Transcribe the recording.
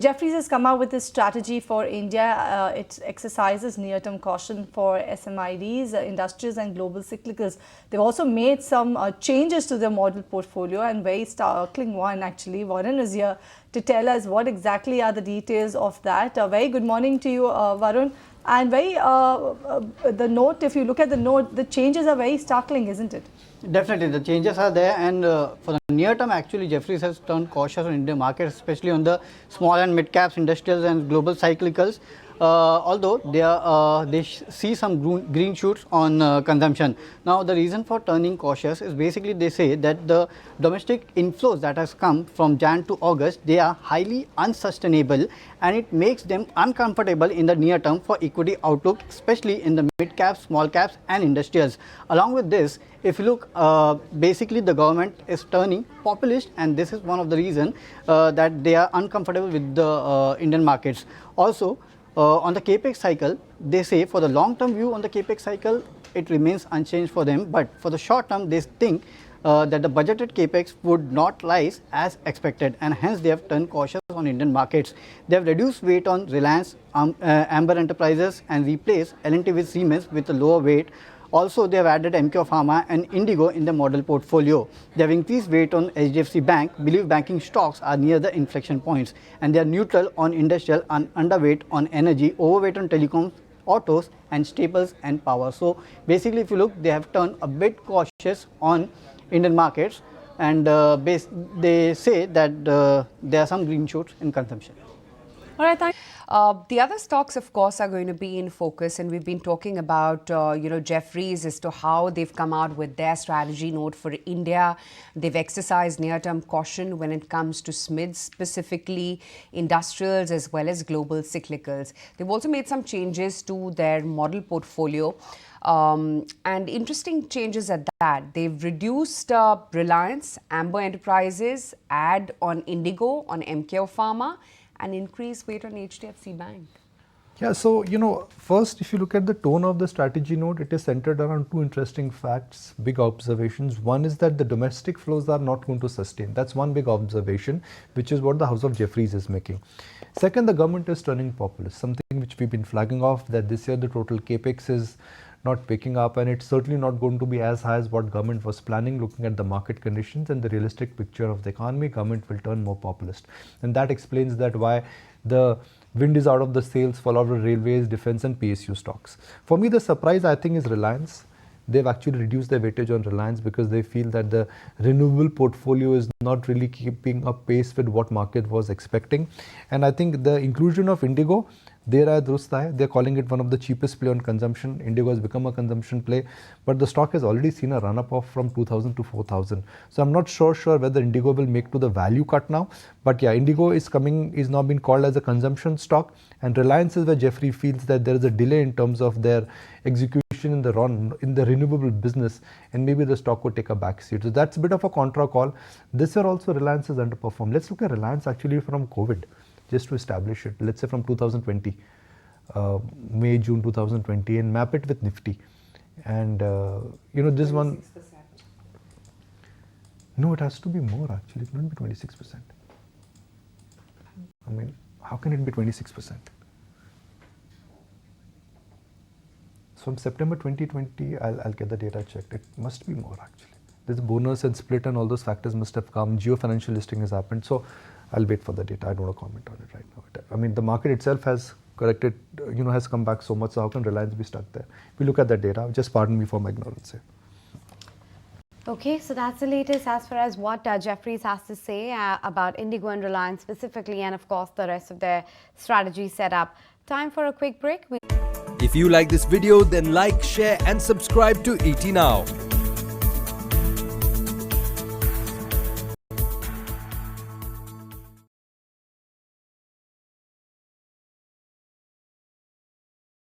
Jefferies has come out with this strategy for India. It exercises near-term caution for SMIDs, industrials and global cyclicals. They've also made some changes to their model portfolio, and very startling one actually. Varun is here to tell us what exactly are the details of that. Very good morning to you, Varun. And the note, if you look at the note, the changes are very startling, isn't it? Definitely, the changes are there, and for the near term, actually, Jefferies has turned cautious on Indian market, especially on the small and mid caps, industrials, and global cyclicals. Although they see some green shoots on consumption. Now, the reason for turning cautious is basically they say that the domestic inflows that has come from Jan to August, they are highly unsustainable, and it makes them uncomfortable in the near term for equity outlook, especially in the mid caps, small caps, and industrials. Along with this, if you look, basically the government is turning populist, and this is one of the reasons that they are uncomfortable with the Indian markets. Also, on the capex cycle, they say for the long term view on the capex cycle, it remains unchanged for them, but for the short term, they think that the budgeted capex would not rise as expected, and hence they have turned cautious on Indian markets. They have reduced weight on Reliance, Amber Enterprises, and replaced L&T with Siemens with a lower weight. Also, they have added MK Pharma and Indigo in the model portfolio. They have increased weight on HDFC Bank, believe banking stocks are near the inflection points, and they are neutral on industrial and underweight on energy, overweight on telecoms, autos, and staples and power. So, basically, if you look, they have turned a bit cautious on Indian markets, and they say that there are some green shoots in consumption. All right, thank you. The other stocks, of course, are going to be in focus, and we've been talking about, Jefferies as to how they've come out with their strategy note for India. They've exercised near-term caution when it comes to SMIDs, specifically industrials as well as global cyclicals. They've also made some changes to their model portfolio. And interesting changes at that. They've reduced Reliance, Amber Enterprises, add on Indigo, on MK Pharma, and increase weight on HDFC Bank. Yeah, so, first, if you look at the tone of the strategy note, it is centered around two interesting facts, big observations. One is that the domestic flows are not going to sustain. That's one big observation, which is what the House of Jefferies is making. Second, the government is turning populist, something which we've been flagging off, that this year the total capex is not picking up, and it's certainly not going to be as high as what government was planning. Looking at the market conditions and the realistic picture of the economy, government will turn more populist, and that explains that why the wind is out of the sails for a lot of railways, defense and PSU stocks. For me, the surprise, I think, is Reliance. They've actually reduced their weightage on Reliance because they feel that the renewable portfolio is not really keeping up pace with what market was expecting. And I think the inclusion of Indigo, they're calling it one of the cheapest play on consumption. Indigo has become a consumption play, but the stock has already seen a run-up of from 2,000 to 4,000. So I'm not sure whether Indigo will make to the value cut now. But yeah, Indigo is now being called as a consumption stock, and Reliance is where Jeffrey feels that there is a delay in terms of their execution in the renewable business, and maybe the stock would take a back seat. So that's a bit of a contra call. This year also Reliance has underperformed. Let's look at Reliance actually from COVID, just to establish it. Let's say from 2020, May, June 2020, and map it with Nifty. And this 26%. One. No, it has to be more actually. It can't be 26%. I mean, how can it be 26%? So from September 2020, I'll get the data checked. It must be more actually. This bonus and split and all those factors must have come. Geo financial listing has happened. So I'll wait for the data. I don't want to comment on it right now. I mean, the market itself has corrected, has come back so much. So how can Reliance be stuck there? If we look at that data, just pardon me for my ignorance here. Okay, so that's the latest as far as what Jefferies has to say about Indigo and Reliance specifically, and of course the rest of their strategy setup. Time for a quick break. If you like this video, then like, share and subscribe to ET Now.